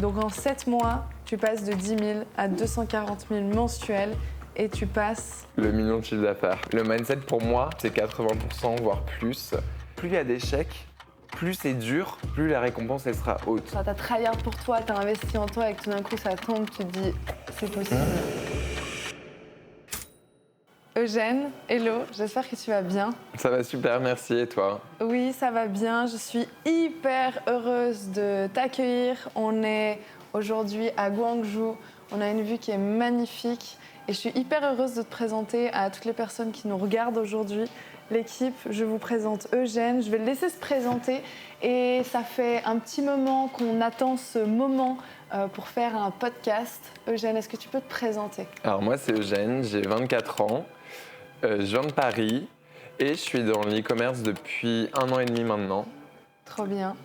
Donc en 7 mois, tu passes de 10 000 à 240 000 mensuels et tu passes... Le million de chiffre d'affaires. Le mindset pour moi, c'est 80%, voire plus. Plus il y a d'échecs, plus c'est dur, plus la récompense elle sera haute. Enfin, t'as tryhard pour toi, t'as investi en toi et que tout d'un coup ça tombe, tu te dis c'est possible. Eugène, hello, j'espère que tu vas bien. Ça va super, merci, et toi? Oui, ça va bien, je suis hyper heureuse de t'accueillir. On est aujourd'hui à Guangzhou, on a une vue qui est magnifique et je suis hyper heureuse de te présenter à toutes les personnes qui nous regardent aujourd'hui. L'équipe, je vous présente Eugène, je vais le laisser se présenter et ça fait un petit moment qu'on attend ce moment pour faire un podcast. Eugène, est-ce que tu peux te présenter? Alors moi c'est Eugène, j'ai 24 ans, je viens de Paris et je suis dans l'e-commerce depuis 1 an et demi maintenant. Trop bien.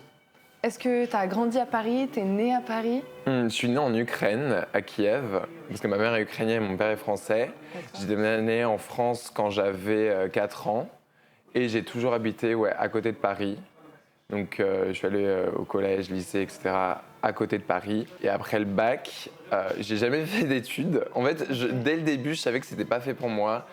Est-ce que tu as grandi à Paris? Tu es né à Paris? Je suis né en Ukraine, à Kiev, parce que ma mère est ukrainienne et mon père est français. J'ai déménagé en France quand j'avais 4 ans et j'ai toujours habité à côté de Paris. Donc je suis allé au collège, lycée, etc. à côté de Paris. Et après le bac, j'ai jamais fait d'études. En fait, dès le début, je savais que c'était pas fait pour moi.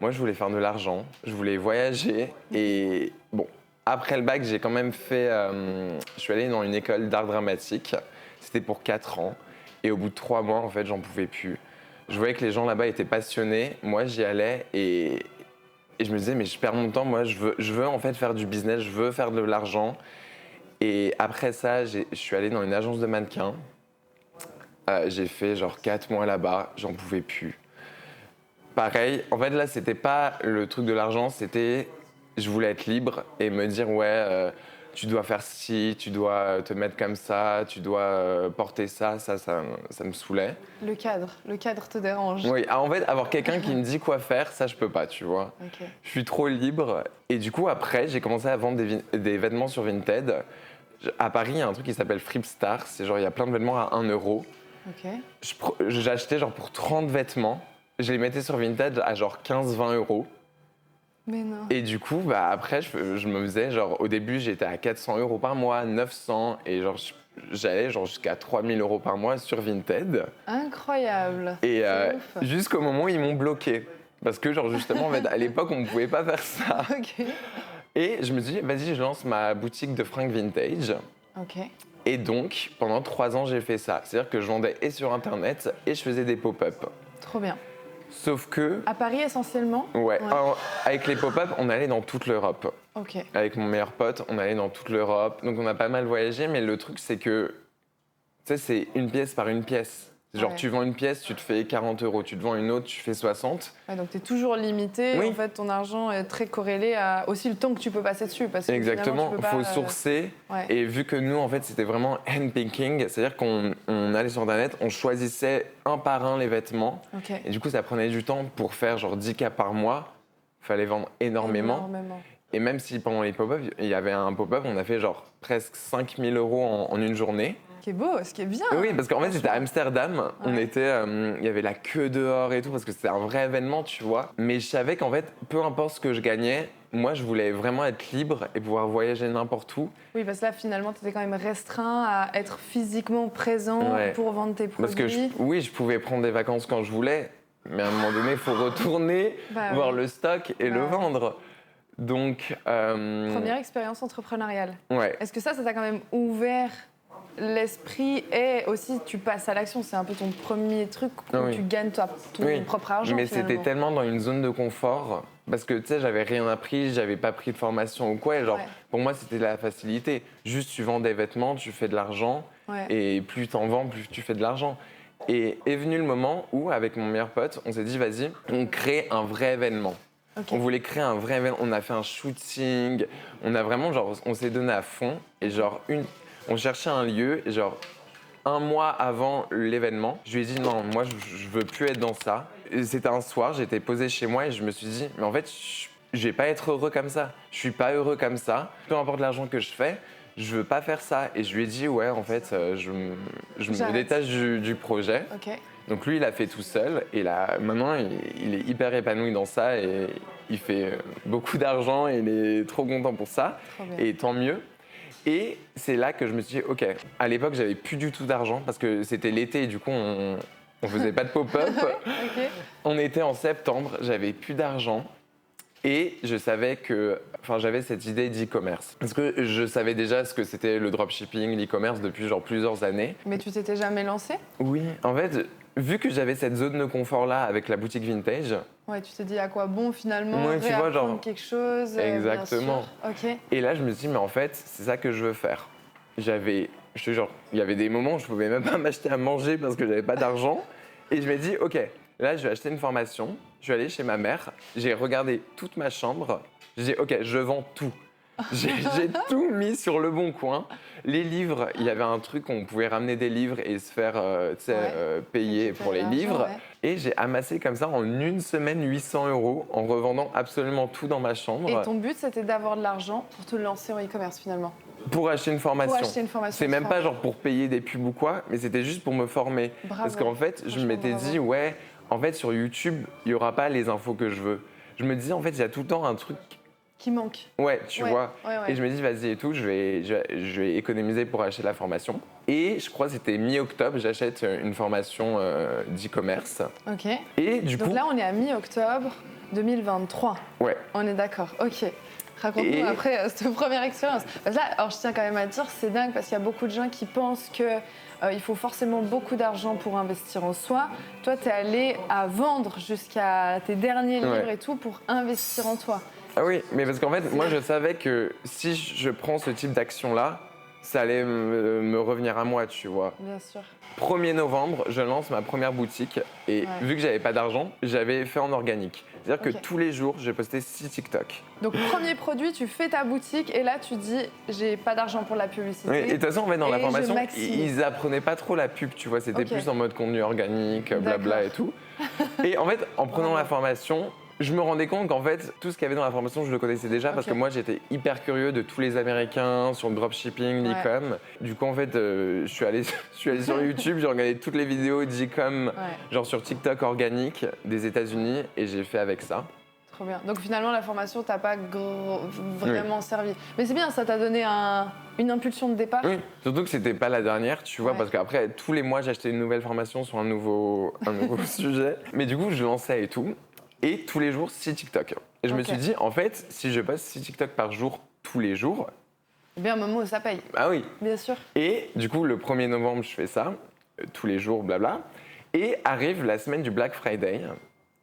Moi, je voulais faire de l'argent, je voulais voyager. Et bon, après le bac, j'ai quand même fait... je suis allé dans une école d'art dramatique. C'était pour 4 ans. Et au bout de 3 mois, en fait, j'en pouvais plus. Je voyais que les gens là-bas étaient passionnés. Moi, j'y allais et je me disais, mais je perds mon temps. Moi, je veux en fait faire du business, je veux faire de l'argent. Et après ça, je suis allé dans une agence de mannequins. J'ai fait genre 4 mois là-bas, j'en pouvais plus. Pareil, en fait là, c'était pas le truc de l'argent, c'était je voulais être libre et me dire tu dois faire ci, tu dois te mettre comme ça, tu dois porter ça me saoulait. Le cadre te dérange. Oui, en fait, avoir quelqu'un qui me dit quoi faire, ça je peux pas, tu vois. Okay. Je suis trop libre et du coup après, j'ai commencé à vendre des vêtements sur Vinted. À Paris, il y a un truc qui s'appelle Flipstar, c'est genre il y a plein de vêtements à 1 euro. Okay. J'achetais genre pour 30 vêtements, je les mettais sur Vinted à genre 15-20 euros. Mais non. Et du coup, après, je me faisais genre, au début, j'étais à 400 euros par mois, 900, et genre, j'allais genre jusqu'à 3000 euros par mois sur Vinted. Incroyable. Et jusqu'au moment où ils m'ont bloqué. Parce que genre justement, en fait, à l'époque, on ne pouvait pas faire ça. Okay. Et je me suis dit, vas-y, je lance ma boutique de fringues vintage. Okay. Et donc, pendant 3 ans, j'ai fait ça. C'est-à-dire que je vendais et sur Internet et je faisais des pop-up. Trop bien. Sauf que... À Paris essentiellement? Ouais. Avec les pop-up, on allait dans toute l'Europe. Ok. Avec mon meilleur pote, on allait dans toute l'Europe. Donc on a pas mal voyagé, mais le truc, c'est que... Tu sais, c'est une pièce par une pièce. Genre, tu vends une pièce, tu te fais 40 euros. Tu te vends une autre, tu fais 60. Ouais, donc tu es toujours limité. Oui. En fait, ton argent est très corrélé à aussi le temps que tu peux passer dessus. Parce que exactement, il faut sourcer. Ouais. Et vu que nous, en fait, c'était vraiment handpicking, c'est-à-dire qu'on allait sur Internet, on choisissait un par un les vêtements. Okay. Et du coup, ça prenait du temps pour faire genre 10 cas par mois. Il fallait vendre énormément. Et même si pendant les pop-up, il y avait un pop-up, on a fait genre presque 5000 euros en une journée. Ce qui est beau, ce qui est bien. Oui, parce qu'en fait, c'était à Amsterdam. Ouais. On était, il y avait la queue dehors et tout, parce que c'était un vrai événement, tu vois. Mais je savais qu'en fait, peu importe ce que je gagnais, moi, je voulais vraiment être libre et pouvoir voyager n'importe où. Oui, parce que là, finalement, tu étais quand même restreint à être physiquement présent pour vendre tes produits. Parce que je pouvais prendre des vacances quand je voulais, mais à un moment donné, il faut retourner, voir le stock et le vendre. Donc... Première expérience entrepreneuriale. Ouais. Est-ce que ça t'a quand même ouvert l'esprit et aussi tu passes à l'action? C'est un peu ton premier truc où tu gagnes ton propre argent. Mais finalement. c'était tellement dans une zone de confort parce que tu sais, j'avais rien appris, j'avais pas pris de formation ou quoi. Et genre, pour moi, c'était de la facilité. Juste, tu vends des vêtements, tu fais de l'argent et plus t'en vends, plus tu fais de l'argent. Et est venu le moment où, avec mon meilleur pote, on s'est dit, vas-y, on crée un vrai événement. Okay. On voulait créer un vrai événement. On a fait un shooting. On a vraiment, genre, on s'est donné à fond. Et genre, on cherchait un lieu. Et genre, 1 mois avant l'événement, je lui ai dit non, moi, je veux plus être dans ça. Et c'était un soir, j'étais posé chez moi et je me suis dit, mais en fait, je vais pas être heureux comme ça. Je suis pas heureux comme ça. Peu importe l'argent que je fais, je veux pas faire ça. Et je lui ai dit, ouais, en fait, je me détache du projet. Okay. Donc lui, il a fait tout seul et là, maintenant, il est hyper épanoui dans ça et il fait beaucoup d'argent et il est trop content pour ça. Et tant mieux. Et c'est là que je me suis dit, ok, à l'époque, j'avais plus du tout d'argent parce que c'était l'été et du coup, on faisait pas de pop-up. Ok. On était en septembre, j'avais plus d'argent. Et je savais que, enfin, j'avais cette idée d'e-commerce. Parce que je savais déjà ce que c'était le dropshipping, l'e-commerce depuis genre plusieurs années. Mais tu t'étais jamais lancé? Oui, en fait, vu que j'avais cette zone de confort-là avec la boutique vintage, Ouais, tu t'es dit à quoi bon finalement Ouais, tu vois, réapprendre genre- quelque chose. Exactement. Bien sûr. Ok. et là, je me suis dit, mais en fait, c'est ça que je veux faire. Je te jure, il y avait des moments où je pouvais même pas m'acheter à manger parce que j'avais pas d'argent. Et je me dis, ok, là, je vais acheter une formation. Je vais aller chez ma mère. J'ai regardé toute ma chambre. J'ai dit, ok, je vends tout. J'ai tout mis sur le bon coin. Les livres, il y avait un truc où on pouvait ramener des livres et se faire tu sais, Ouais. payer Récupérer pour les l'argent, livres. ouais. Et j'ai amassé comme ça en une semaine 800 € en revendant absolument tout dans ma chambre Et ton but c'était d'avoir de l'argent pour te lancer en e-commerce finalement. pour acheter une formation. Pour acheter une formation. C'est même pas genre pour payer des pubs ou quoi, mais c'était juste pour me former. Bravo. Parce qu'en fait, je Franchement, m'étais bravo. dit, ouais, en fait, sur YouTube, il n'y aura pas les infos que je veux. Je me disais, en fait, il y a tout le temps un truc, Qui manque. ouais, tu Ouais, vois. ouais, ouais. Et je me dis, vas-y et tout, je vais économiser pour acheter la formation. Et je crois que c'était mi-octobre, j'achète une formation d'e-commerce. Ok. Et du Donc coup, là on est à mi-octobre 2023. ouais, On est d'accord. Ok. Raconte-nous Et- après cette première expérience. Parce que là, alors je tiens quand même à dire, c'est dingue parce qu'il y a beaucoup de gens qui pensent que il faut forcément beaucoup d'argent pour investir en soi. Toi, tu es allé à vendre jusqu'à tes derniers livres Ouais. et tout pour investir en toi. ah oui, mais parce qu'en fait, moi, je savais que si je prends ce type d'action-là, ça allait me revenir à moi, tu vois. Bien sûr. 1er novembre, je lance ma première boutique et Ouais. vu que j'avais pas d'argent, j'avais fait en organique. C'est-à-dire Ok. que tous les jours, j'ai posté 6 TikTok. Donc premier produit, tu fais ta boutique et là tu dis j'ai pas d'argent pour la publicité. Oui, et de toute façon, en fait, dans la Et formation, je maximise. ils apprenaient pas trop la pub, tu vois. C'était Ok. plus en mode contenu organique, blabla et tout. Et en fait, en prenant Bravo. la formation, je me rendais compte qu'en fait, tout ce qu'il y avait dans la formation, je le connaissais déjà parce Ok. que moi, j'étais hyper curieux de tous les Américains sur le dropshipping, Ouais. l'e-com. Du coup, en fait, je suis allé sur YouTube, j'ai regardé toutes les vidéos d'e-com, Ouais, genre sur TikTok organique des États-Unis, et j'ai fait avec ça. trop bien. Donc finalement la formation t'a pas vraiment servi. Mais c'est bien, ça t'a donné une impulsion de départ. Oui, surtout que c'était pas la dernière, tu vois, Ouais. parce qu'après, tous les mois, j'achetais une nouvelle formation sur un nouveau sujet. Mais du coup, je lançais et tout. Et tous les jours, 6 TikTok. Et je me Ok. suis dit, en fait, si je poste 6 TikTok par jour, tous les jours, Eh bien, un moment où ça paye, ah oui. bien sûr. Et du coup, le 1er novembre, je fais ça, tous les jours, blabla. Et arrive la semaine du Black Friday,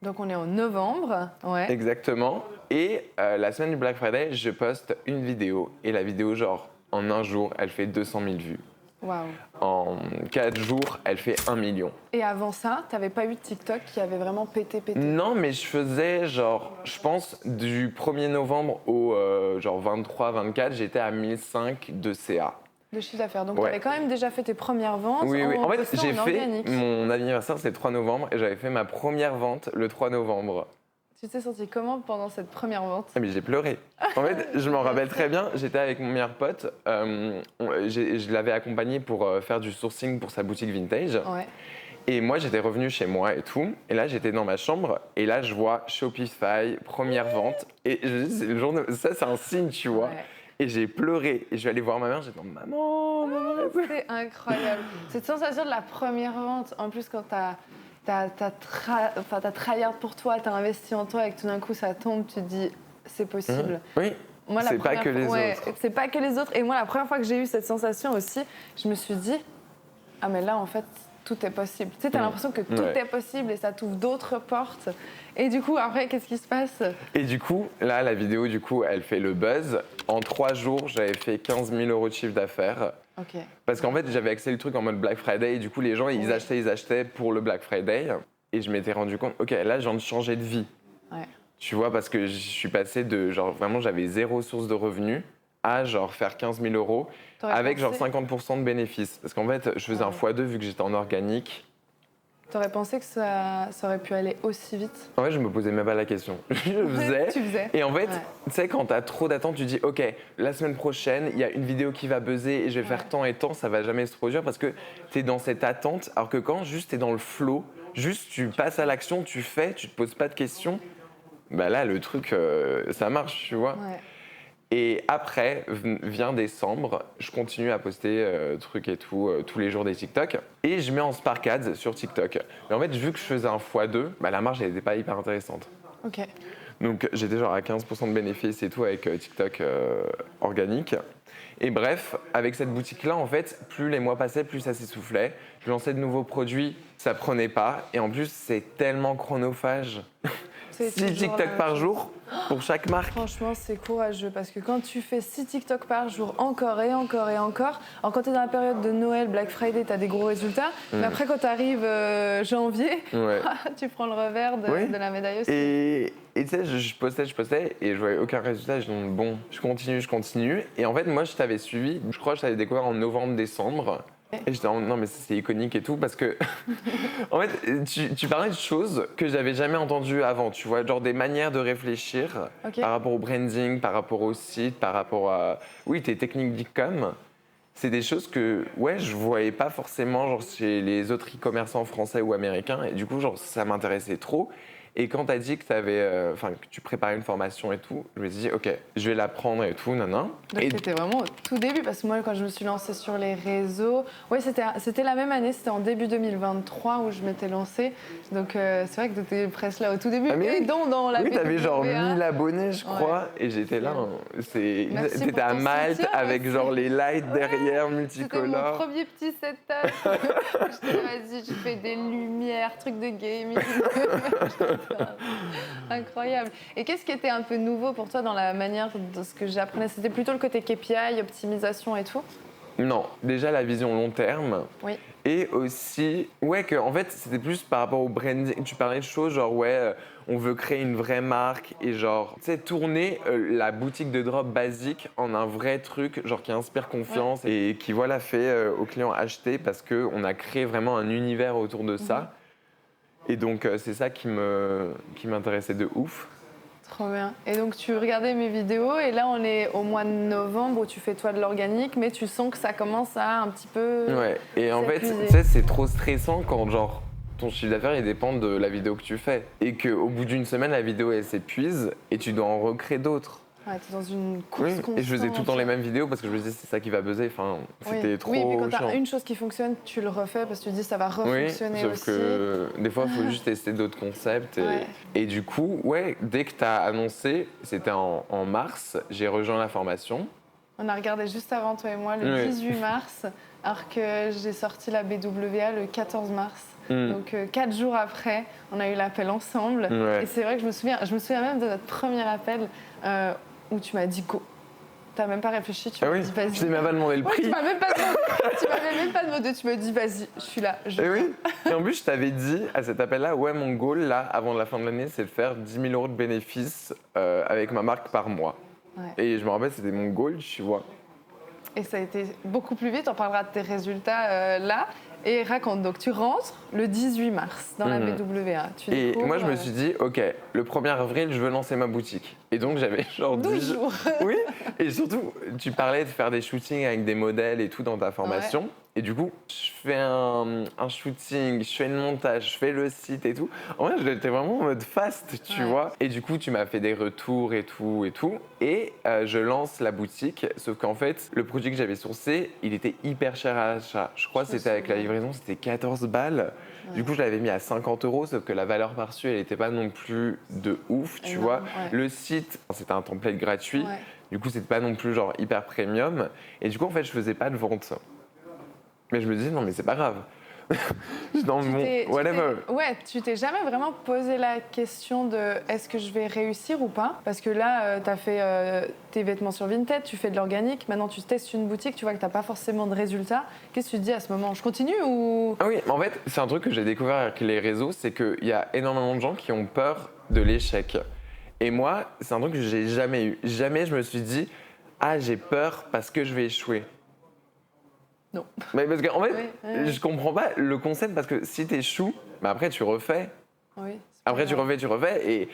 Donc on est en novembre, ouais. exactement. Et la semaine du Black Friday, je poste une vidéo. Et la vidéo, genre, en un jour, elle fait 200 000 vues. Waouh. En 4 jours, elle fait 1 million. Et avant ça, t'avais pas eu de TikTok qui avait vraiment pété. Non, mais je faisais genre, je pense, du 1er novembre au genre 23-24, j'étais à 1005 de CA. De chiffre d'affaires. Donc Ouais. t'avais quand même déjà fait tes premières ventes. Oui, oui. En fait, postant j'ai en fait, organique. mon anniversaire, c'est le 3 novembre, et j'avais fait ma première vente le 3 novembre. Tu t'es senti comment pendant cette première vente? Ah, mais j'ai pleuré. En fait, je m'en rappelle très bien, j'étais avec mon meilleur pote, je l'avais accompagné pour faire du sourcing pour sa boutique vintage. Ouais. Et moi, j'étais revenu chez moi et tout. Et là, j'étais dans ma chambre. Et là, je vois Shopify, première vente. Et je me dis, c'est le jour de... ça, c'est un signe, tu vois. Ouais. Et j'ai pleuré. Et je suis allé voir ma mère. J'ai dit, maman, maman. C'est incroyable. Cette sensation de la première vente, en plus quand t'as tryhard pour toi, t'as investi en toi et que tout d'un coup ça tombe, tu te dis c'est possible. Oui. Moi, C'est pas première que les fois- ouais, autres. C'est pas que les autres. Et moi, la première fois que j'ai eu cette sensation aussi, je me suis dit, ah mais là, en fait, tout est possible. Tu sais, t'as l'impression que tout Ouais. est possible et ça t'ouvre d'autres portes. Et du coup, après, qu'est-ce qui se passe? Et du coup, là, la vidéo, du coup, elle fait le buzz. En 3 jours, j'avais fait 15 000 € de chiffre d'affaires. Ok. Parce qu'en fait, j'avais accès le truc en mode Black Friday. Et du coup, les gens, ils achetaient pour le Black Friday. Et je m'étais rendu compte, OK, là, je viens de changer de vie. Ouais. Tu vois, parce que je suis passé de, genre, vraiment, j'avais 0 source de revenus à, genre, faire 15 000 € T'aurais avec, genre, pensé- 50% de bénéfices. Parce qu'en fait, je faisais Ah un x2 vu que j'étais en organique. T'aurais pensé que ça aurait pu aller aussi vite? En fait, je me posais même pas la question. Je faisais. Tu faisais. Et en fait, Ouais. tu sais, quand t'as trop d'attentes, tu dis, OK, la semaine prochaine, il y a une vidéo qui va buzzer et je vais faire Ouais. tant et tant, ça va jamais se produire parce que t'es dans cette attente. Alors que quand juste t'es dans le flow, juste tu passes à l'action, tu fais, tu te poses pas de questions, bah là, le truc, ça marche, tu vois. Ouais. Et après, vient décembre, je continue à poster trucs et tout, tous les jours des TikTok. Et je mets en Spark Ads sur TikTok. Mais en fait, vu que je faisais un x2, bah, la marge, elle n'était pas hyper intéressante. Ok. Donc j'étais genre à 15% de bénéfices et tout avec TikTok organique. Et bref, avec cette boutique-là, en fait, plus les mois passaient, plus ça s'essoufflait. Je lançais de nouveaux produits, ça prenait pas. Et en plus, c'est tellement chronophage. C'est 6 toujours TikTok la même par chose. jour pour chaque marque. Franchement, c'est courageux parce que quand tu fais 6 TikTok par jour, encore et encore et encore, alors quand tu es dans la période de Noël, Black Friday, tu as des gros résultats, mais après quand tu arrives janvier, Ouais. tu prends le revers Oui. de la médaille aussi. Et tu sais, je postais et je voyais aucun résultat. Je dis bon, je continue. Et en fait, moi, je t'avais suivi, je crois que je t'avais découvert en novembre-décembre. Et j'étais non, mais c'est iconique et tout parce que, en fait, tu parlais de choses que j'avais jamais entendues avant, tu vois, genre des manières de réfléchir par rapport au branding, par rapport au site, par rapport à, oui, tes techniques d'e-com. C'est des choses que, ouais, je voyais pas forcément genre, chez les autres e-commerçants français ou américains. Et du coup, genre, ça m'intéressait trop. Et quand tu as dit que, que tu préparais une formation et tout, je me suis dit, OK, je vais l'apprendre et tout, nanan. Donc Et c'était vraiment au tout début, parce que moi quand je me suis lancée sur les réseaux, ouais, c'était la même année, c'était en début 2023 où je m'étais lancée. Donc c'est vrai que tu étais presque là au tout début. Ah, mais et donc dans la oui, t'avais genre BWA. 1000 abonnés, je crois, Ouais. et j'étais là. Merci T'étais pour à ton Malte soutien avec aussi. genre les lights derrière, C'était mon multicolores. premier petit setup. Je disais, vas-y, je fais des lumières, trucs de gaming. Incroyable. Et qu'est-ce qui était un peu nouveau pour toi dans la manière de ce que j'apprenais? C'était plutôt le côté KPI, optimisation et tout? Non, déjà la vision long terme. Oui. Et aussi, ouais, que en fait, c'était plus par rapport au branding. Tu parlais de choses genre, ouais, on veut créer une vraie marque et genre, tu sais, tourner la boutique de drop basique en un vrai truc, genre qui inspire confiance et qui, voilà, fait aux clients acheter parce qu'on a créé vraiment un univers autour de ça. Et donc, c'est ça qui m'intéressait de ouf. Trop bien. Et donc tu regardais mes vidéos et là on est au mois de novembre où tu fais toi de l'organique, mais tu sens que ça commence à un petit peu. Ouais, et en fait, tu s'épuiser. sais, c'est trop stressant quand, genre, ton chiffre d'affaires, il dépend de la vidéo que tu fais. Et qu'au bout d'une semaine, la vidéo, elle s'épuise et tu dois en recréer d'autres. Ouais, t'es dans une course Oui, constante. et je faisais tout le temps les mêmes vidéos parce que je me disais, c'est ça qui va buzzer. Enfin, c'était trop Oui, et puis quand chiant. t'as une chose qui fonctionne, tu le refais parce que tu te dis ça va refonctionner sauf aussi. que des fois, il faut juste tester d'autres concepts. Ouais. Et du coup, ouais, dès que tu as annoncé, c'était en mars, j'ai rejoint la formation. On a regardé juste avant toi et moi le 18 mars, alors que j'ai sorti la BWA le 14 mars. Donc 4 jours après, on a eu l'appel ensemble. Ouais. Et c'est vrai que je me souviens même de notre premier appel où tu m'as dit go. T'as même pas réfléchi, tu m'as dit vas-y. Je t'ai même pas demandé le Ouais, prix. tu m'as même pas demandé. Tu m'avais même pas demandé. Tu m'as dit vas-y, je suis là. Et oui. Et en plus, je t'avais dit à cet appel-là, ouais, mon goal là, avant la fin de l'année, c'est de faire 10 000 euros de bénéfices avec ma marque par mois. Ouais. Et je me rappelle, c'était mon goal, tu vois. Et ça a été beaucoup plus vite. On parlera de tes résultats là. Et raconte, donc tu rentres le 18 mars dans la BWA. Et découvres, moi, je me suis dit, ok, le 1er avril, je veux lancer ma boutique. Et donc, j'avais genre 12 jours. Oui, et surtout, tu parlais de faire des shootings avec des modèles et tout dans ta formation. Et du coup, je fais un shooting, je fais le montage, je fais le site et tout. En vrai, j'étais vraiment en mode fast, tu vois. Et du coup, tu m'as fait des retours et tout et tout. Et je lance la boutique, sauf qu'en fait, le produit que j'avais sourcé, il était hyper cher à l'achat. Je crois que c'était avec la livraison, c'était 14 balles. Ouais. Du coup, je l'avais mis à 50 €, sauf que la valeur perçue, elle n'était pas non plus de ouf, tu vois. Ouais. Le site, c'était un template gratuit. Ouais. Du coup, c'était pas non plus genre hyper premium. Et du coup, en fait, je faisais pas de vente. Mais je me disais, non, mais c'est pas grave. Dans mon whatever. Ouais, tu t'es jamais vraiment posé la question de est-ce que je vais réussir ou pas? Parce que là, tu as fait tes vêtements sur Vinted, tu fais de l'organique, maintenant tu testes une boutique, tu vois que tu n'as pas forcément de résultats. Qu'est-ce que tu te dis à ce moment? Je continue ou... Ah oui, en fait, c'est un truc que j'ai découvert avec les réseaux, c'est qu'il y a énormément de gens qui ont peur de l'échec. Et moi, c'est un truc que j'ai jamais eu. Jamais je me suis dit, ah, j'ai peur parce que je vais échouer. Non. Mais parce qu'en fait, je comprends pas le concept parce que si t'échoues, bah après tu refais. Oui. Après tu refais et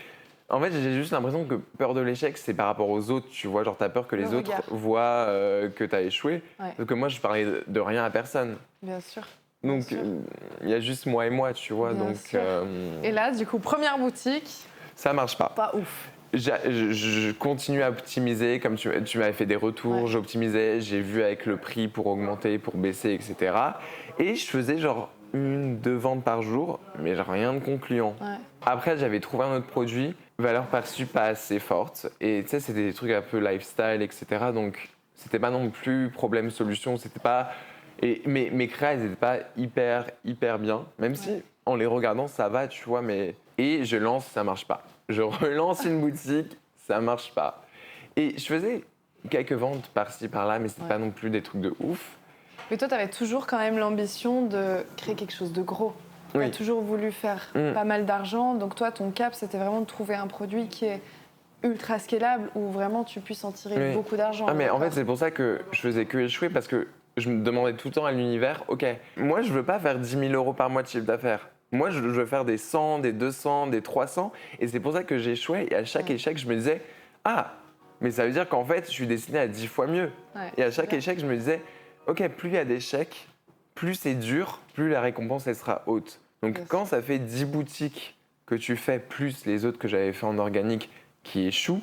en fait j'ai juste l'impression que peur de l'échec c'est par rapport aux autres, tu vois, genre t'as peur que les autres voient que t'as échoué. Ouais. Parce que moi je parlais de rien à personne. Bien sûr. Donc il y a juste moi et moi, tu vois. Bien donc. Et là du coup première boutique. Ça marche pas. Pas ouf. je continue à optimiser, comme tu m'avais fait des retours, Ouais. j'optimisais, j'ai vu avec le prix pour augmenter, pour baisser, etc. Et je faisais genre 1, 2 ventes par jour, mais genre rien de concluant. Ouais. Après, j'avais trouvé un autre produit, valeur perçue pas assez forte. Et tu sais, c'était des trucs un peu lifestyle, etc. Donc, c'était pas non plus problème-solution. C'était pas. Et mes créas, elles étaient pas hyper bien. Même si, en les regardant, ça va, tu vois. Mais... Et je lance, ça marche pas. Je relance une boutique, ça marche pas. Et je faisais quelques ventes par-ci, par-là, mais c'était pas non plus des trucs de ouf. Mais toi, tu avais toujours quand même l'ambition de créer quelque chose de gros. Tu as toujours voulu faire pas mal d'argent. Donc toi, ton cap, c'était vraiment de trouver un produit qui est ultra scalable où vraiment tu puisses en tirer beaucoup d'argent. Ah, mais en fait, c'est pour ça que je faisais que échouer parce que je me demandais tout le temps à l'univers, ok, moi, je veux pas faire 10 000 euros par mois de chiffre d'affaires. Moi, je veux faire des 100, des 200, des 300. Et c'est pour ça que j'échouais. Et à chaque échec, je me disais, ah, mais ça veut dire qu'en fait, je suis destiné à 10 fois mieux. Ouais, et à chaque échec, je me disais, ok, plus il y a d'échecs, plus c'est dur, plus la récompense, elle sera haute. Donc, quand ça fait 10 boutiques que tu fais, plus les autres que j'avais fait en organique qui échouent,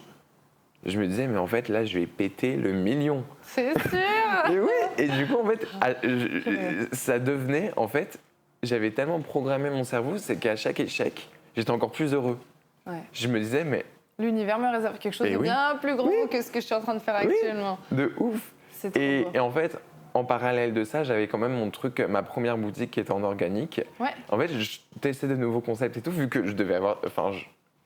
je me disais, mais en fait, là, je vais péter le million. C'est sûr. Et oui, et du coup, en fait, ça devenait, en fait, j'avais tellement programmé mon cerveau, c'est qu'à chaque échec, j'étais encore plus heureux. Ouais. Je me disais, mais... L'univers me réserve quelque chose de bien plus gros que ce que je suis en train de faire actuellement. De ouf. C'est trop beau. Et en fait, en parallèle de ça, j'avais quand même mon truc, ma première boutique qui était en organique. Ouais. En fait, je testais de nouveaux concepts et tout, vu que je devais avoir... Enfin,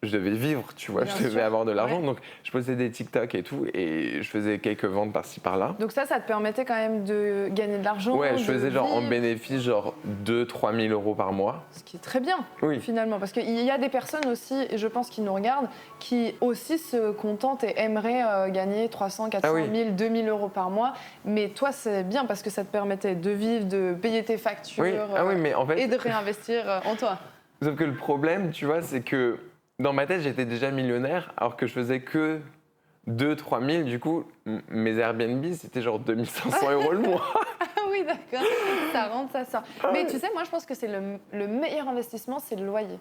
je devais vivre, tu vois, Bien je devais sûr. avoir de l'argent. Donc, je postais des TikTok et tout, et je faisais quelques ventes par-ci, par-là. Donc ça te permettait quand même de gagner de l'argent. Ouais, je faisais genre en vivre. bénéfice, genre 2 000 à 3 000 euros par mois. Ce qui est très bien, Oui. finalement. Parce qu'il y a des personnes aussi, et je pense qui nous regardent, qui aussi se contentent et aimeraient gagner 300, 400 000, 2 000 euros par mois. Mais toi, c'est bien parce que ça te permettait de vivre, de payer tes factures mais en fait... et de réinvestir en toi. Sauf que le problème, tu vois, c'est que dans ma tête, j'étais déjà millionnaire, alors que je faisais que 2 000 à 3 000. Du coup, mes Airbnb, c'était genre 2 500 euros le mois. Ah oui, d'accord. Ça rentre, ça sort. Mais tu sais, moi, je pense que c'est le meilleur investissement, c'est le loyer.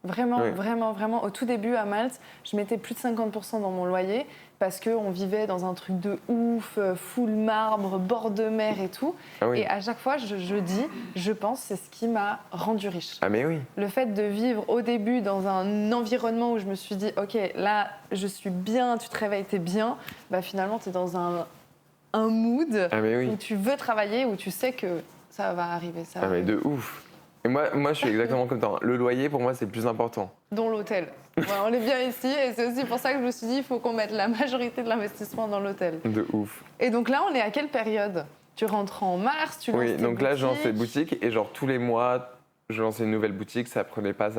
Vraiment, vraiment. Au tout début, à Malte, je mettais plus de 50% dans mon loyer parce qu'on vivait dans un truc de ouf, full marbre, bord de mer et tout. Et à chaque fois, je pense, c'est ce qui m'a rendu riche. Ah mais oui. Le fait de vivre au début dans un environnement où je me suis dit, ok, là, je suis bien, tu te réveilles, t'es bien, bah finalement, t'es dans un mood où tu veux travailler, où tu sais que ça va arriver. Mais de ouf. Et moi, je suis exactement comme toi. Le loyer, pour moi, c'est le plus important. Dont l'hôtel. Voilà, on est bien ici et c'est aussi pour ça que je me suis dit il faut qu'on mette la majorité de l'investissement dans l'hôtel. De ouf. Et donc là, on est à quelle période? Tu rentres en mars, tu lances tes donc là, boutiques. je lance cette boutique et genre tous les mois, je lançais une nouvelle boutique, ça prenait pas.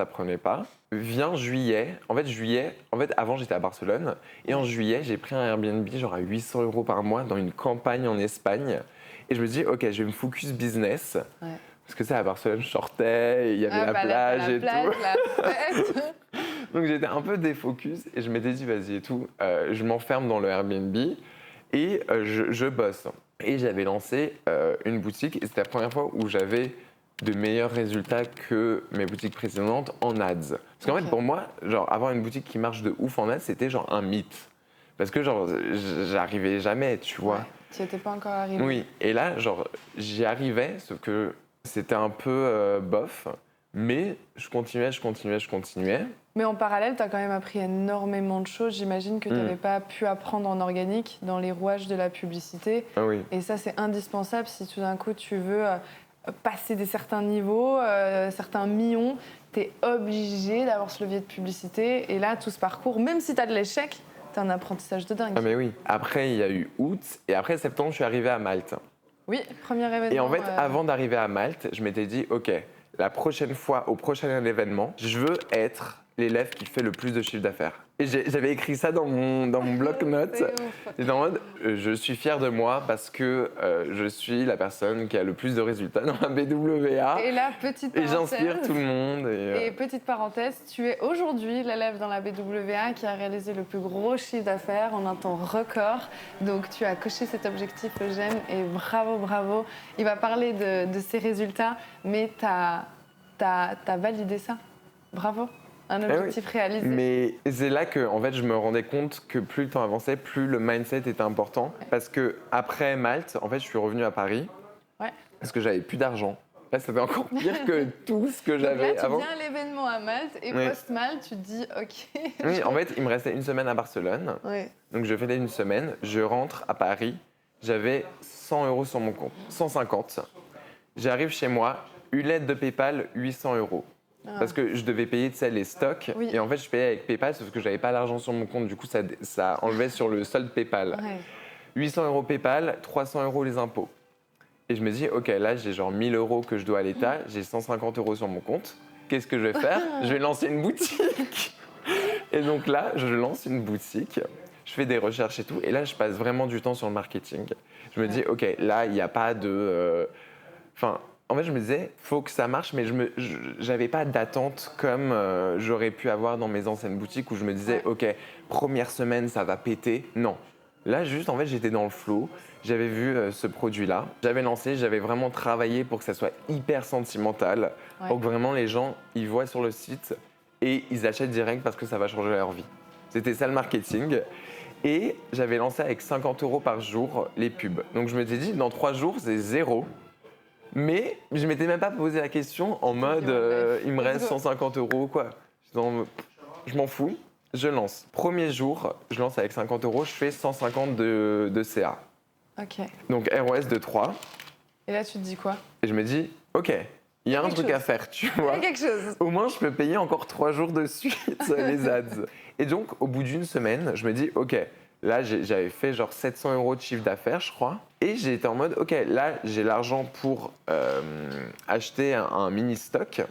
Vient juillet. En fait, avant, j'étais à Barcelone et en juillet, j'ai pris un Airbnb genre à 800 euros par mois dans une campagne en Espagne. Et je me dis, ok, je vais me focus business. Ouais. Parce que ça, à Barcelone, je sortais, il y avait la plage et tout. La fête. Donc j'étais un peu défocus et je m'étais dit, vas-y et tout, je m'enferme dans le Airbnb et je bosse. Et j'avais lancé une boutique et c'était la première fois où j'avais de meilleurs résultats que mes boutiques précédentes en ads. Parce qu'en fait, pour moi, genre, avoir une boutique qui marche de ouf en ads, c'était genre un mythe. Parce que genre, j'arrivais jamais, tu vois. Ouais, tu n'y étais pas encore arrivé. Oui, et là, genre, j'y arrivais, sauf que c'était un peu bof, mais je continuais. Mais en parallèle, tu as quand même appris énormément de choses. J'imagine que tu n'avais pas pu apprendre en organique dans les rouages de la publicité. Ah oui. Et ça, c'est indispensable si tout d'un coup, tu veux passer certains niveaux, certains millions. Tu es obligé d'avoir ce levier de publicité. Et là, tout ce parcours, même si tu as de l'échec, tu as un apprentissage de dingue. Ah mais oui. Après, il y a eu août et après septembre, je suis arrivé à Malte. Oui, premier événement. Et en fait, avant d'arriver à Malte, je m'étais dit, ok, la prochaine fois, au prochain événement, je veux être l'élève qui fait le plus de chiffre d'affaires. Et j'avais écrit ça dans mon bloc-notes. J'étais en mode, je suis fier de moi parce que je suis la personne qui a le plus de résultats dans la BWA. Et là, petite parenthèse. Et j'inspire tout le monde. Et petite parenthèse, tu es aujourd'hui l'élève dans la BWA qui a réalisé le plus gros chiffre d'affaires en un temps record. Donc tu as coché cet objectif, Eugène, et bravo, bravo. Il va parler de ses résultats, mais tu as validé ça. Bravo. Un objectif réalisé. Mais c'est là que en fait, je me rendais compte que plus le temps avançait, plus le mindset était important. Parce que après Malte, en fait, je suis revenu à Paris parce que j'avais plus d'argent. Là, c'était encore pire que tout ce que j'avais avant. Là, tu viens à l'événement à Malte et post-Malte, tu te dis OK. Oui, en fait, il me restait une semaine à Barcelone. Donc, je faisais une semaine, je rentre à Paris, j'avais 100 € sur mon compte, 150. J'arrive chez moi, une lettre de PayPal, 800 €. Parce que je devais payer les stocks. Et en fait, je payais avec PayPal sauf que j'avais pas l'argent sur mon compte. Du coup, ça enlevait sur le solde PayPal. 800 € PayPal, 300 € les impôts. Et je me dis, OK, là, j'ai genre 1000 € que je dois à l'État. J'ai 150 € sur mon compte. Qu'est-ce que je vais faire? Je vais lancer une boutique. Et donc là, je lance une boutique. Je fais des recherches et tout. Et là, je passe vraiment du temps sur le marketing. Je me dis, OK, là, il n'y a pas de... En fait, je me disais, faut que ça marche, mais j'avais pas d'attente comme j'aurais pu avoir dans mes anciennes boutiques où je me disais, OK, première semaine, ça va péter. Non. Là, juste, en fait, j'étais dans le flow. J'avais vu ce produit-là. J'avais lancé, j'avais vraiment travaillé pour que ça soit hyper sentimental, pour que vraiment les gens, ils voient sur le site et ils achètent direct parce que ça va changer leur vie. C'était ça le marketing. Et j'avais lancé avec 50 € par jour les pubs. Donc, je me suis dit, dans 3 jours, c'est 0. Mais je ne m'étais même pas posé la question en mode il me reste 150 € quoi. Je m'en fous, je lance. Premier jour, je lance avec 50 €, je fais 150 de CA. OK. Donc ROS de 3. Et là, tu te dis quoi? Et je me dis, OK, il y a un truc à faire, tu vois. Il y a quelque chose. Au moins, je peux payer encore 3 jours de suite les ads. Et donc, au bout d'une semaine, je me dis, OK, là, j'avais fait genre 700 € de chiffre d'affaires, je crois. Et j'étais en mode, OK, là, j'ai l'argent pour acheter un mini-stock.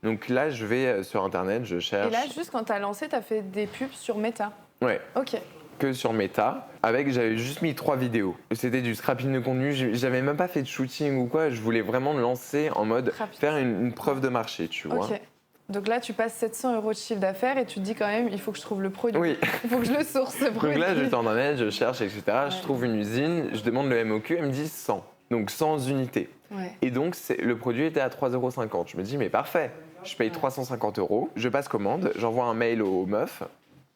Donc là, je vais sur Internet, je cherche. Et là, juste quand tu as lancé, tu as fait des pubs sur Meta. Ouais. OK. Que sur Meta. J'avais juste mis 3 vidéos. C'était du scrapping de contenu. J'avais même pas fait de shooting ou quoi. Je voulais vraiment me lancer en mode faire une preuve de marché, tu vois. OK. Donc là, tu passes 700 € de chiffre d'affaires et tu te dis quand même, il faut que je trouve le produit. Oui. Il faut que je le source, ce produit. Donc là, je suis en Internet, je cherche, etc. Je trouve une usine, je demande le MOQ, elle me dit 100. Donc 100 unités. Et donc, le produit était à 3,50 €. Je me dis, mais parfait. Je paye 350 €. Je passe commande, j'envoie un mail aux meufs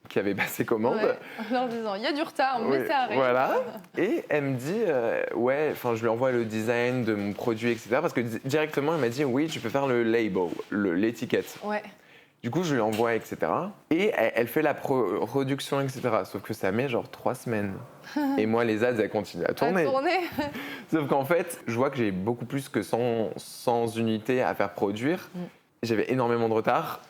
qui avaient passé commande. En leur disant, il y a du retard, mais ça arrive. Voilà. Et elle me dit, je lui envoie le design de mon produit, etc. Parce que directement, elle m'a dit, oui, tu peux faire le label, l'étiquette. Du coup, je lui envoie, etc. Et elle fait la production, etc. Sauf que ça met genre 3 semaines. Et moi, les ads, elles continuent à tourner. Sauf qu'en fait, je vois que j'ai beaucoup plus que 100 unités à faire produire. J'avais énormément de retard.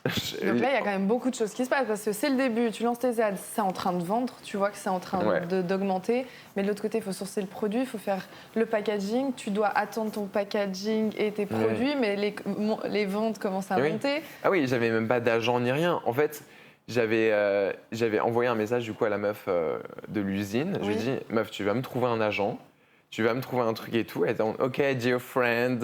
Donc là, il y a quand même beaucoup de choses qui se passent parce que c'est le début, tu lances tes ads, c'est en train de vendre, tu vois que c'est en train d'augmenter. Mais de l'autre côté, il faut sourcer le produit, il faut faire le packaging, tu dois attendre ton packaging et tes produits, mais les ventes commencent à monter. Ah oui, j'avais même pas d'agent ni rien. En fait, j'avais envoyé un message du coup à la meuf de l'usine. Je lui ai dit, meuf, tu vas me trouver un agent. Tu vas me trouver un truc et tout. Elle était en OK, dear friend.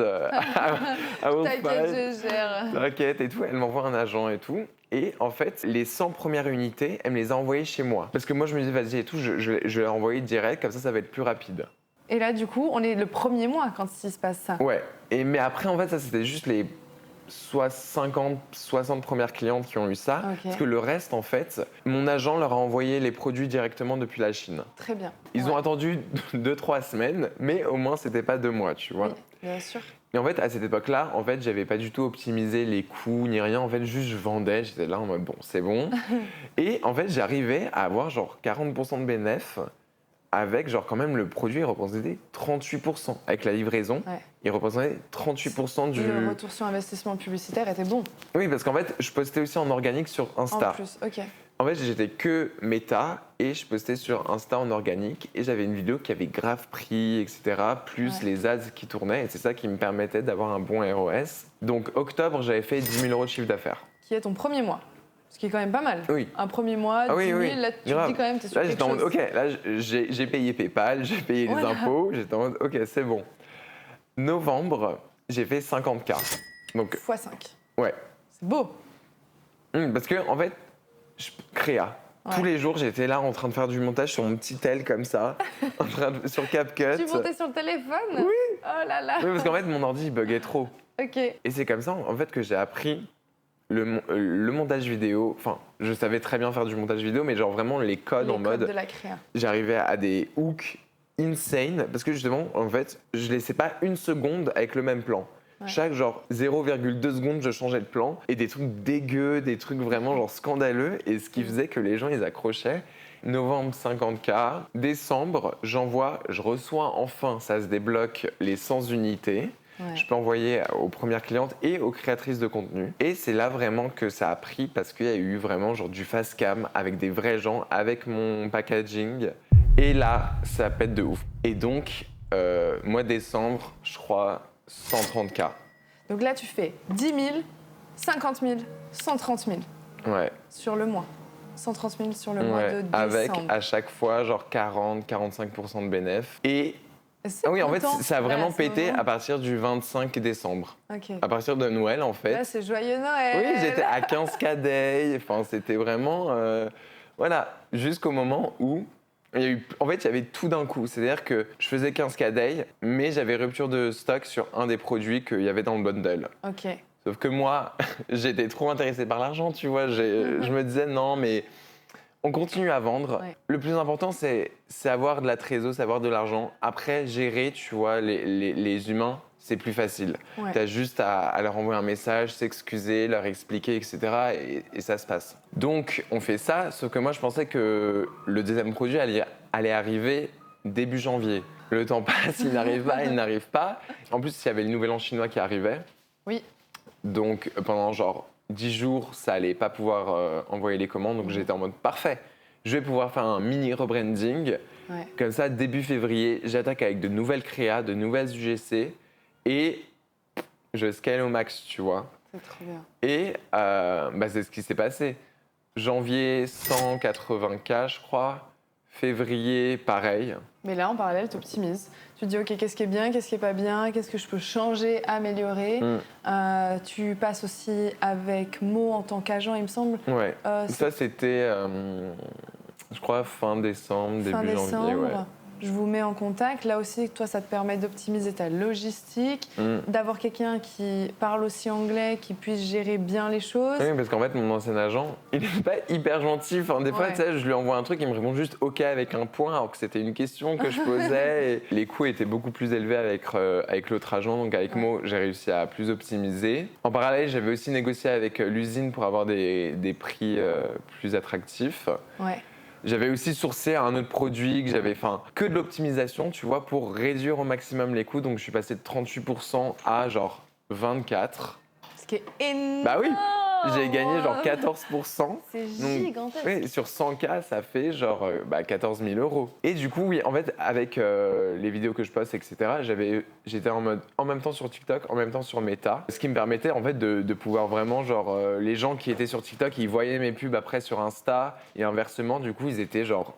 T'inquiète, je gère. T'inquiète et tout. Elle m'envoie un agent et tout. Et en fait, les 100 premières unités, elle me les a envoyées chez moi. Parce que moi, je me disais, vas-y et tout, je vais les envoyer direct, comme ça va être plus rapide. Et là, du coup, on est le premier mois quand il se passe ça. Ouais. Mais après, en fait, ça, c'était juste les 60 premières clientes qui ont eu ça. Parce que le reste, en fait, mon agent leur a envoyé les produits directement depuis la Chine. Très bien. Ils ont attendu 2-3 semaines, mais au moins, c'était pas 2 mois, tu vois. Oui, bien sûr. Et en fait, à cette époque-là, en fait, j'avais pas du tout optimisé les coûts ni rien. En fait, juste je vendais. J'étais là en mode, bon, c'est bon. Et en fait, j'arrivais à avoir genre 40% de bénéfice avec genre quand même le produit, il représentait 38%. Avec la livraison, il représentait 38% du... Le retour sur investissement publicitaire était bon. Oui, parce qu'en fait, je postais aussi en organique sur Insta. En plus, OK. En fait, j'étais que Meta et je postais sur Insta en organique et j'avais une vidéo qui avait grave pris, etc. Plus les ads qui tournaient et c'est ça qui me permettait d'avoir un bon ROS. Donc, octobre, j'avais fait 10 000 € de chiffre d'affaires. Qui est ton premier mois. Ce qui est quand même pas mal. Oui. Un premier mois, 10 000, là, tu te dis quand même, t'es sur quelque chose. Là, j'étais en mode, OK, là, j'ai payé PayPal, j'ai payé les impôts. J'étais en mode, OK, c'est bon. Novembre, j'ai fait 50K. Donc, x5. Ouais. C'est beau. Parce que, en fait, je créa. Tous les jours, j'étais là en train de faire du montage sur mon petit tel comme ça, sur CapCut. Tu montais sur le téléphone? Oui. Oh là là. Oui, parce qu'en fait, mon ordi, il buguait trop. OK. Et c'est comme ça, en fait, que j'ai appris le montage vidéo, enfin, je savais très bien faire du montage vidéo, mais genre vraiment les codes Les en codes mode, de la créa. j'arrivais à des hooks insane, parce que justement, en fait, je laissais pas une seconde avec le même plan. Ouais. Chaque genre 0,2 secondes, je changeais de plan, et des trucs dégueux, des trucs vraiment genre scandaleux, et ce qui faisait que les gens, ils accrochaient. Novembre, 50K. Décembre, je reçois enfin, ça se débloque, les 100 unités. Ouais. Je peux envoyer aux premières clientes et aux créatrices de contenu. Et c'est là vraiment que ça a pris parce qu'il y a eu vraiment genre du fast cam avec des vrais gens, avec mon packaging. Et là, ça pète de ouf. Et donc, mois de décembre, je crois 130K. Donc là, tu fais 10 000, 50 000, 130 000 Ouais. sur le mois. 130 000 sur le mois de décembre. Avec à chaque fois genre 40-45% de bénéf. Et C'est ah oui, en fait, content. ça a vraiment Ouais, pété vraiment. à partir du 25 décembre. Ok. À partir de Noël, en fait. Là, c'est joyeux Noël. Oui, j'étais à 15K day. Enfin, c'était vraiment. Voilà, jusqu'au moment où. En fait, il y avait tout d'un coup. C'est-à-dire que je faisais 15K day, mais j'avais rupture de stock sur un des produits qu'il y avait dans le bundle. Ok. Sauf que moi, j'étais trop intéressé par l'argent, tu vois. Je me disais, non, mais on continue à vendre. Ouais. Le plus important, c'est avoir de la trésor, c'est avoir de l'argent. Après, gérer, tu vois, les humains, c'est plus facile. Ouais. Tu as juste à leur envoyer un message, s'excuser, leur expliquer, etc. Et ça se passe. Donc, on fait ça, sauf que moi, je pensais que le deuxième produit allait arriver début janvier. Le temps passe, il n'arrive pas, il n'arrive pas. En plus, il y avait le nouvel an chinois qui arrivait. Oui. Donc, pendant genre 10 jours, ça allait pas pouvoir envoyer les commandes. Donc, j'étais en mode parfait. Je vais pouvoir faire un mini rebranding. Ouais. Comme ça, début février, j'attaque avec de nouvelles créas, de nouvelles UGC. Et je scale au max, tu vois. C'est trop bien. Et c'est ce qui s'est passé. Janvier, 180K, je crois. Février, pareil. Mais là, en parallèle, tu optimises. Tu te dis, OK, qu'est-ce qui est bien, qu'est-ce qui est pas bien, qu'est-ce que je peux changer, améliorer. Tu passes aussi avec Mo en tant qu'agent, il me semble. Ouais. Ça, c'était, je crois, fin décembre, Fin début décembre. janvier. Ouais. Je vous mets en contact. Là aussi, toi, ça te permet d'optimiser ta logistique, d'avoir quelqu'un qui parle aussi anglais, qui puisse gérer bien les choses. Oui, parce qu'en fait, mon ancien agent, il n'est pas hyper gentil. Enfin, des fois, Ouais. tu sais, je lui envoie un truc, il me répond juste OK avec un point, alors que c'était une question que je posais. Et les coûts étaient beaucoup plus élevés avec l'autre agent. Donc, avec Mo, j'ai réussi à plus optimiser. En parallèle, j'avais aussi négocié avec l'usine pour avoir des prix plus attractifs. Ouais. J'avais aussi sourcé un autre produit, que de l'optimisation, tu vois, pour réduire au maximum les coûts. Donc, je suis passé de 38% à genre 24%. Ce qui est énorme. Bah oui, j'ai gagné genre 14%. C'est Donc, gigantesque. oui, sur 100K, ça fait genre 14 000 euros. Et du coup, oui, en fait, avec les vidéos que je poste, etc., j'étais en mode en même temps sur TikTok, en même temps sur Meta. Ce qui me permettait en fait de pouvoir vraiment, genre, les gens qui étaient sur TikTok, ils voyaient mes pubs après sur Insta et inversement, du coup, ils étaient genre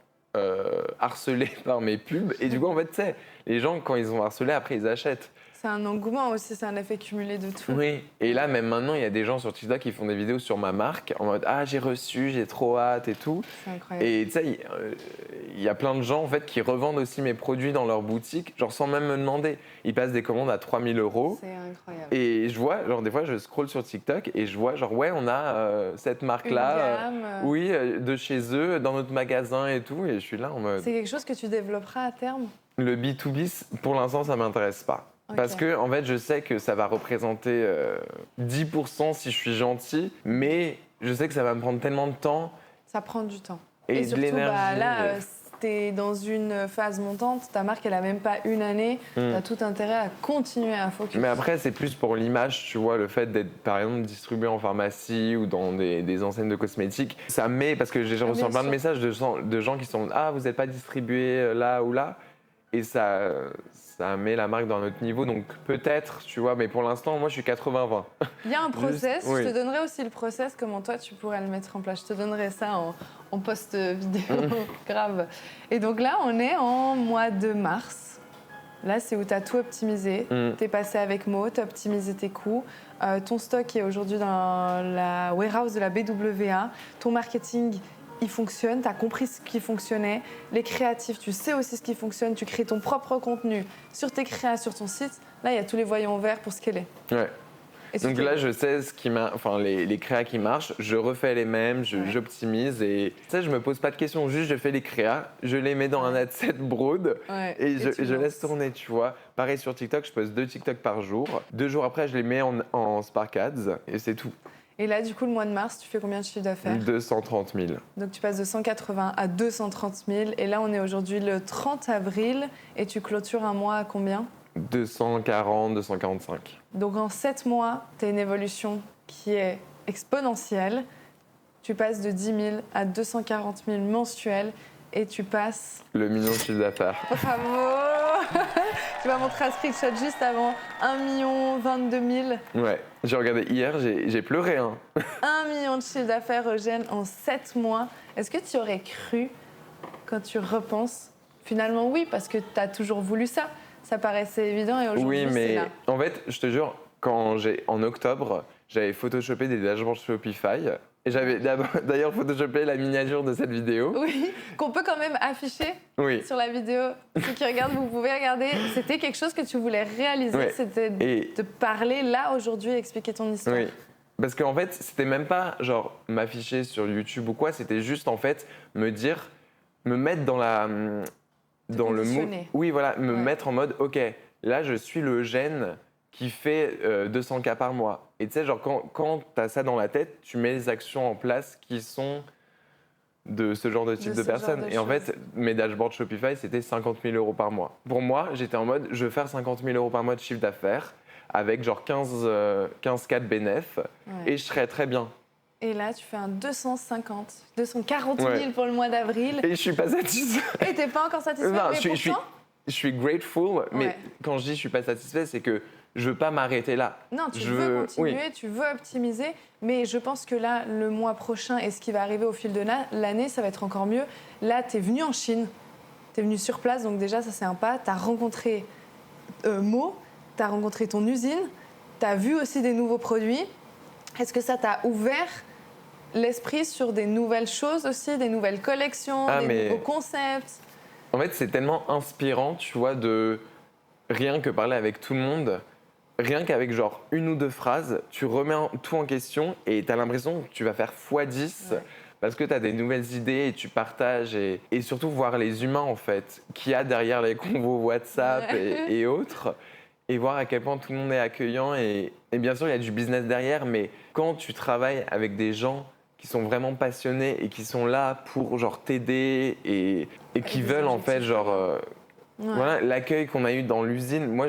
harcelés par mes pubs. Et du coup, en fait, tu sais, les gens, quand ils ont harcelé, après, ils achètent. C'est un engouement aussi, c'est un effet cumulé de tout. Oui, et là, même maintenant, il y a des gens sur TikTok qui font des vidéos sur ma marque en mode « Ah, j'ai reçu, j'ai trop hâte et tout ». C'est incroyable. Et tu sais, il y a plein de gens en fait qui revendent aussi mes produits dans leur boutique, genre sans même me demander. Ils passent des commandes à 3 000 euros. C'est incroyable. Et je vois, genre des fois, je scrolle sur TikTok et je vois, genre, ouais, on a cette marque-là, Une gamme, oui, de chez eux, dans notre magasin et tout. Et je suis là en mode. C'est quelque chose que tu développeras à terme? Le B2B, pour l'instant, ça m'intéresse pas. Ok. Parce que, en fait, je sais que ça va représenter 10% si je suis gentil, mais je sais que ça va me prendre tellement de temps Ça prend du temps. et, de surtout, l'énergie. là, t'es dans une phase montante, ta marque, elle a même pas une année, t'as tout intérêt à continuer à focus. Mais après, c'est plus pour l'image, tu vois, le fait d'être, par exemple, distribué en pharmacie ou dans des enseignes de cosmétiques. Ça met, parce que j'ai reçu bien plein de sûr. messages de gens qui sont « Ah, vous n'êtes pas distribué là ou là ». Et ça met la marque dans notre niveau. Donc peut-être, tu vois, mais pour l'instant, moi, je suis 80-20. Il y a un process, oui. je te donnerai aussi le process, comment toi, tu pourrais le mettre en place. Je te donnerai ça en post-vidéo, grave. Et donc là, on est en mois de mars. Là, c'est où tu as tout optimisé. Tu es passé avec Mo, tu as optimisé tes coûts. Ton stock est aujourd'hui dans la warehouse de la BWA. Ton marketing, il fonctionne, tu as compris ce qui fonctionnait. Les créatifs, tu sais aussi ce qui fonctionne. Tu crées ton propre contenu sur tes créas, sur ton site. Là, il y a tous les voyants verts pour scaler. Ouais. Et tu Donc fais- là, je sais enfin, les créas qui marchent, je refais les mêmes, j'optimise et tu sais, je me pose pas de questions, juste je fais les créas, je les mets dans un ad set broad Ouais, et tu je laisse lances. tourner, tu vois. Pareil sur TikTok, je poste 2 TikTok par jour. 2 jours après, je les mets en Spark Ads et c'est tout. Et là, du coup, le mois de mars, tu fais combien de chiffre d'affaires? 230 000. Donc tu passes de 180 à 230 000. Et là, on est aujourd'hui le 30 avril et tu clôtures un mois à combien? 240, 245. Donc en 7 mois, tu as une évolution qui est exponentielle. Tu passes de 10 000 à 240 000 mensuels et tu passes... Le million de chiffre d'affaires. Bravo. Tu m'as montré un screenshot juste avant. 1 22 000. Ouais, j'ai regardé hier, j'ai pleuré. Hein. 1 million de chiffre d'affaires, Eugène, en 7 mois. Est-ce que tu aurais cru, quand tu repenses? Finalement, oui, parce que tu as toujours voulu ça. Ça paraissait évident et aujourd'hui, Oui, c'est mais là. en fait, je te jure, en octobre, j'avais photoshopé des dashboards Shopify. Et j'avais d'ailleurs photoshopé la miniature de cette vidéo. Oui, qu'on peut quand même afficher Oui. sur la vidéo. Ceux qui regardent, vous pouvez regarder. C'était quelque chose que tu voulais réaliser. Ouais. C'était Et de parler là, aujourd'hui, et expliquer ton histoire. oui. Parce qu'en fait, c'était même pas genre m'afficher sur YouTube ou quoi, c'était juste en fait me dire, me mettre dans le mot. positionner. Oui, voilà, me Ouais. mettre en mode, ok, là je suis le gène qui fait 200 cas par mois. Et tu sais, genre quand tu as ça dans la tête, tu mets les actions en place qui sont de ce genre de type de ce genre personne. de Et en choses. fait, mes dashboards Shopify, c'était 50 000 euros par mois. Pour moi, j'étais en mode, je veux faire 50 000 euros par mois de chiffre d'affaires avec genre 15 cas de bénéf Ouais. et je serais très bien. Et là, tu fais un 240 000 Ouais. pour le mois d'avril. Et je suis pas satisfait. Et t'es pas encore satisfait, Non, mais pourtant... je suis grateful, mais Ouais. quand je dis je suis pas satisfait, c'est que je veux pas m'arrêter là. Non, tu Je veux veux- continuer, oui. tu veux optimiser, mais je pense que là, le mois prochain et ce qui va arriver au fil de l'année, ça va être encore mieux. Là, tu es venu en Chine, tu es venu sur place, donc déjà, ça c'est un pas. Tu as rencontré Mo, tu as rencontré ton usine, tu as vu aussi des nouveaux produits. Est-ce que ça t'a ouvert l'esprit sur des nouvelles choses aussi, des nouvelles collections, Ah, des mais- nouveaux concepts? En fait, c'est tellement inspirant, tu vois, de rien que parler avec tout le monde, rien qu'avec genre 1 ou 2 phrases, tu remets tout en question et tu as l'impression que tu vas faire x10 Ouais. parce que tu as des nouvelles idées et tu partages et surtout voir les humains en fait qu'il y a derrière les convos WhatsApp Ouais. et autres et voir à quel point tout le monde est accueillant et bien sûr il y a du business derrière mais quand tu travailles avec des gens qui sont vraiment passionnés et qui sont là pour genre t'aider et qui des veulent en fait objectifs genre Ouais. voilà l'accueil qu'on a eu dans l'usine moi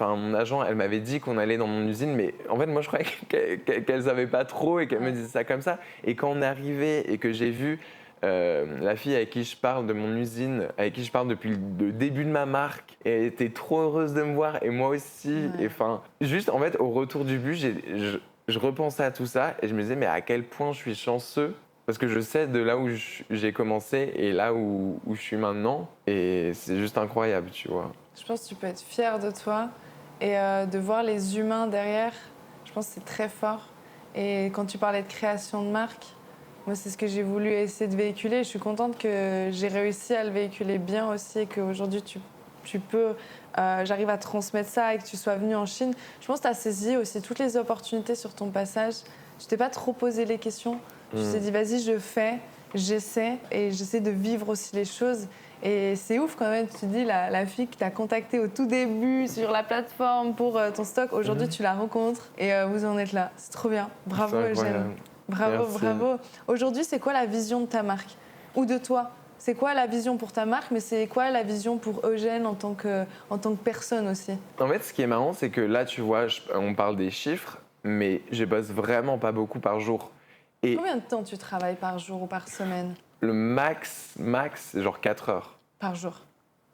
mon agent elle m'avait dit qu'on allait dans mon usine mais en fait moi je croyais qu'elle savait pas trop et qu'elle me disait ça comme ça et quand on est arrivé et que j'ai vu la fille avec qui je parle de mon usine, avec qui je parle depuis le début de ma marque, et elle était trop heureuse de me voir et moi aussi. Ouais. Et enfin, juste en fait, au retour du bus, je repensais à tout ça et je me disais mais à quel point je suis chanceux parce que je sais de là où j'ai commencé et là où je suis maintenant et c'est juste incroyable, tu vois. Je pense que tu peux être fier de toi et de voir les humains derrière. Je pense que c'est très fort. Et quand tu parlais de création de marque, moi, c'est ce que j'ai voulu essayer de véhiculer. Je suis contente que j'ai réussi à le véhiculer bien aussi et qu'aujourd'hui, tu peux, j'arrive à transmettre ça et que tu sois venu en Chine. Je pense que tu as saisi aussi toutes les opportunités sur ton passage. Je t'ai pas trop posé les questions. Je t'ai dit, vas-y, je fais, j'essaie et j'essaie de vivre aussi les choses. Et c'est ouf quand même, tu dis, la fille que tu as contactée au tout début sur la plateforme pour ton stock, aujourd'hui tu la rencontres et vous en êtes là. C'est trop bien. Bravo C'est incroyable. Eugène. Bravo, Merci. bravo. Aujourd'hui, c'est quoi la vision de ta marque? Ou de toi? C'est quoi la vision pour ta marque, mais c'est quoi la vision pour Eugène en tant que personne aussi? En fait, ce qui est marrant, c'est que là, tu vois, on parle des chiffres, mais je bosse vraiment pas beaucoup par jour. Et Combien de temps tu travailles par jour ou par semaine? le max, c'est genre 4 heures. Par jour.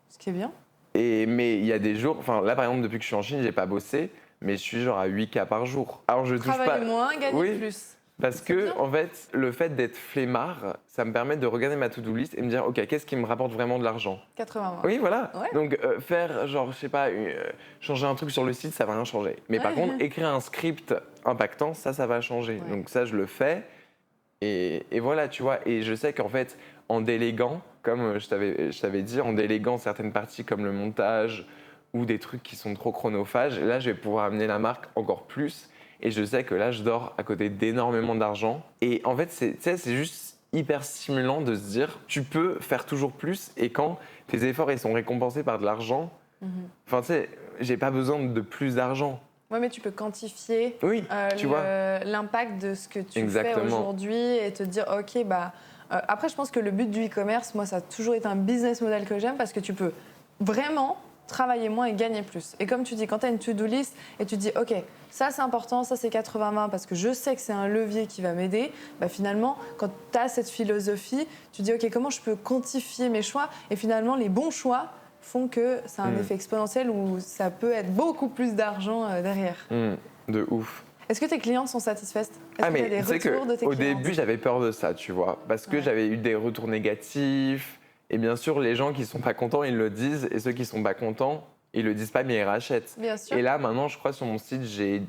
Ce qui est bien. Mais il y a des jours, enfin là par exemple depuis que je suis en Chine, j'ai pas bossé, mais je suis genre à 8 cas par jour. Alors je touche pas. Travailler moins, gagner Oui, plus. parce C'est que bien. en fait, le fait d'être flemmard, ça me permet de regarder ma to-do list et me dire ok, qu'est-ce qui me rapporte vraiment de l'argent? 80 mois. Oui, voilà. Ouais. Donc faire genre je sais pas, changer un truc sur le site, ça va rien changer. Mais par Ouais. contre, écrire un script impactant, ça va changer. Ouais. Donc ça, je le fais. Et voilà, tu vois. Et je sais qu'en fait, en déléguant, comme je t'avais dit, en déléguant certaines parties comme le montage ou des trucs qui sont trop chronophages. Et là, je vais pouvoir amener la marque encore plus. Et je sais que là, je dors à côté d'énormément d'argent. Et en fait, c'est juste hyper stimulant de se dire, tu peux faire toujours plus. Et quand tes efforts ils sont récompensés par de l'argent, enfin, tu sais, j'ai pas besoin de plus d'argent. Ouais, mais tu peux quantifier Oui, tu vois. l'impact de ce que tu Exactement. fais aujourd'hui et te dire, OK, après, je pense que le but du e-commerce, moi, ça a toujours été un business model que j'aime parce que tu peux vraiment travailler moins et gagner plus. Et comme tu dis, quand tu as une to-do list et tu dis, OK, ça c'est important, ça c'est 80-20 parce que je sais que c'est un levier qui va m'aider, finalement, quand tu as cette philosophie, tu dis, OK, comment je peux quantifier mes choix? Et finalement, les bons choix font que c'est un effet exponentiel où ça peut être beaucoup plus d'argent derrière. De ouf. Est-ce que tes clientes sont satisfaites? Est-ce que tu as des tu sais retours de tes au clientes? début, j'avais peur de ça, tu vois, parce que j'avais eu des retours négatifs. Et bien sûr, les gens qui sont pas contents, ils le disent. Et ceux qui sont pas contents, ils le disent pas, mais ils rachètent. Bien sûr. Et là, maintenant, je crois sur mon site, j'ai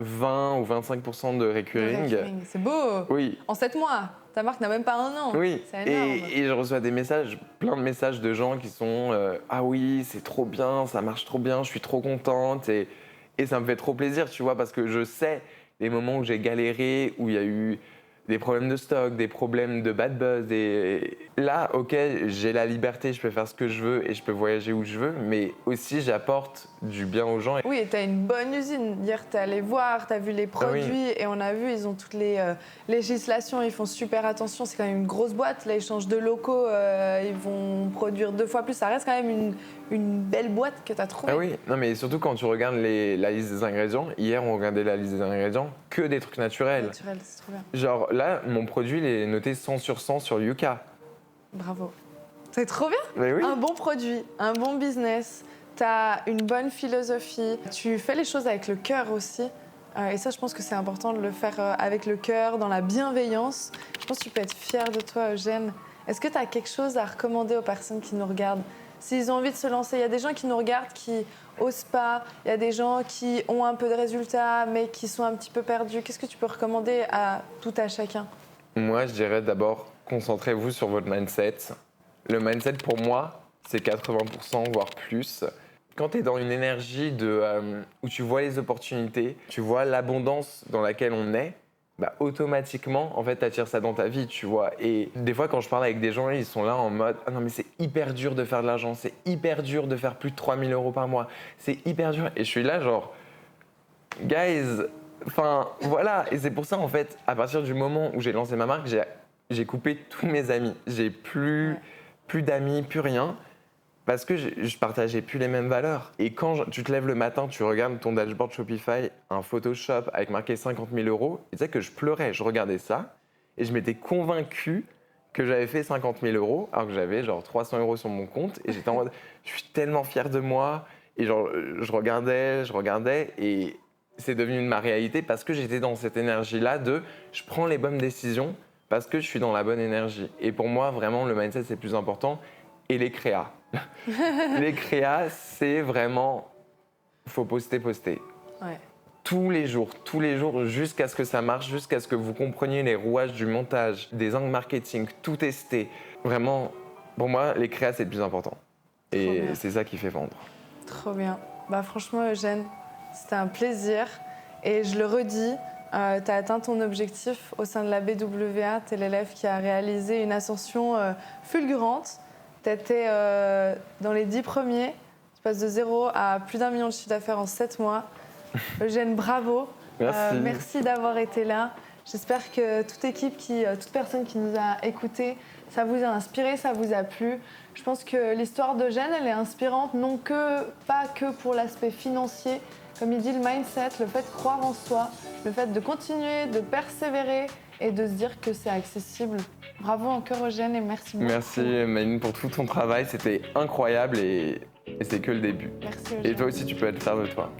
20 ou 25% de recurring. C'est beau. Oui. En 7 mois. Ta marque n'a même pas un an. Oui. C'est énorme. Et je reçois des messages, plein de messages de gens qui sont ah oui, c'est trop bien, ça marche trop bien, je suis trop contente. Et ça me fait trop plaisir, tu vois, parce que je sais les moments où j'ai galéré, où il y a eu des problèmes de stock, des problèmes de bad buzz. Là, OK, j'ai la liberté, je peux faire ce que je veux et je peux voyager où je veux, mais aussi j'apporte du bien aux gens. Oui, et tu as une bonne usine. Hier, tu es allé voir, tu as vu les produits et on a vu, ils ont toutes les législations, ils font super attention. C'est quand même une grosse boîte. Là, ils changent de locaux, ils vont produire 2 fois plus. Ça reste quand même une belle boîte que tu as trouvée. Ah oui, non, mais surtout quand tu regardes la liste des ingrédients. Hier, on regardait la liste des ingrédients, que des trucs naturels. Naturel, c'est trop bien. Genre là, mon produit, il est noté 100 sur 100 sur Yuka. Bravo. C'est trop bien. Mais oui. Un bon produit, un bon business, tu as une bonne philosophie, tu fais les choses avec le cœur aussi. Et ça, je pense que c'est important de le faire avec le cœur, dans la bienveillance. Je pense que tu peux être fière de toi, Eugène. Est-ce que tu as quelque chose à recommander aux personnes qui nous regardent? S'ils ont envie de se lancer, il y a des gens qui nous regardent qui n'osent pas, il y a des gens qui ont un peu de résultats mais qui sont un petit peu perdus. Qu'est-ce que tu peux recommander à tout à chacun? Moi, je dirais d'abord, concentrez-vous sur votre mindset. Le mindset, pour moi, c'est 80%, voire plus. Quand tu es dans une énergie où tu vois les opportunités, tu vois l'abondance dans laquelle on est, automatiquement, en fait, tu attires ça dans ta vie, tu vois. Et des fois, quand je parle avec des gens, ils sont là en mode « Ah non, mais c'est hyper dur de faire de l'argent, c'est hyper dur de faire plus de 3 000 € par mois, c'est hyper dur. » Et je suis là genre « Guys, enfin, voilà. » Et c'est pour ça, en fait, à partir du moment où j'ai lancé ma marque, j'ai coupé tous mes amis. J'ai plus d'amis, plus rien. Parce que je partageais plus les mêmes valeurs. Et quand tu te lèves le matin, tu regardes ton dashboard Shopify, un Photoshop avec marqué 50 000 €, et tu sais que je pleurais, je regardais ça, et je m'étais convaincu que j'avais fait 50 000 €, alors que j'avais genre 300 € sur mon compte, et j'étais en mode, je suis tellement fier de moi, et genre, je regardais, et c'est devenu ma réalité parce que j'étais dans cette énergie-là de, je prends les bonnes décisions parce que je suis dans la bonne énergie. Et pour moi, vraiment, le mindset, c'est plus important, et les créas. Les créas, c'est vraiment, faut poster. Ouais. Tous les jours, jusqu'à ce que ça marche, jusqu'à ce que vous compreniez les rouages du montage, des angles marketing, tout tester. Vraiment, pour moi, les créas, c'est le plus important. Et c'est ça qui fait vendre. Trop bien. Franchement, Eugène, c'était un plaisir. Et je le redis, tu as atteint ton objectif au sein de la BWA. Tu es l'élève qui a réalisé une ascension fulgurante. Tu étais dans les 10 premiers. Tu passes de 0 à plus d'1 million de chiffre d'affaires en 7 mois. Eugène, bravo. Merci. Merci d'avoir été là. J'espère que toute personne qui nous a écoutés, ça vous a inspiré, ça vous a plu. Je pense que l'histoire d'Eugène, elle est inspirante, pas que pour l'aspect financier. Comme il dit, le mindset, le fait de croire en soi, le fait de continuer, de persévérer et de se dire que c'est accessible. Bravo encore Eugène et merci beaucoup. Merci Maïline pour tout ton travail, c'était incroyable et c'est que le début. Merci Eugène. Et toi aussi tu peux être fier de toi.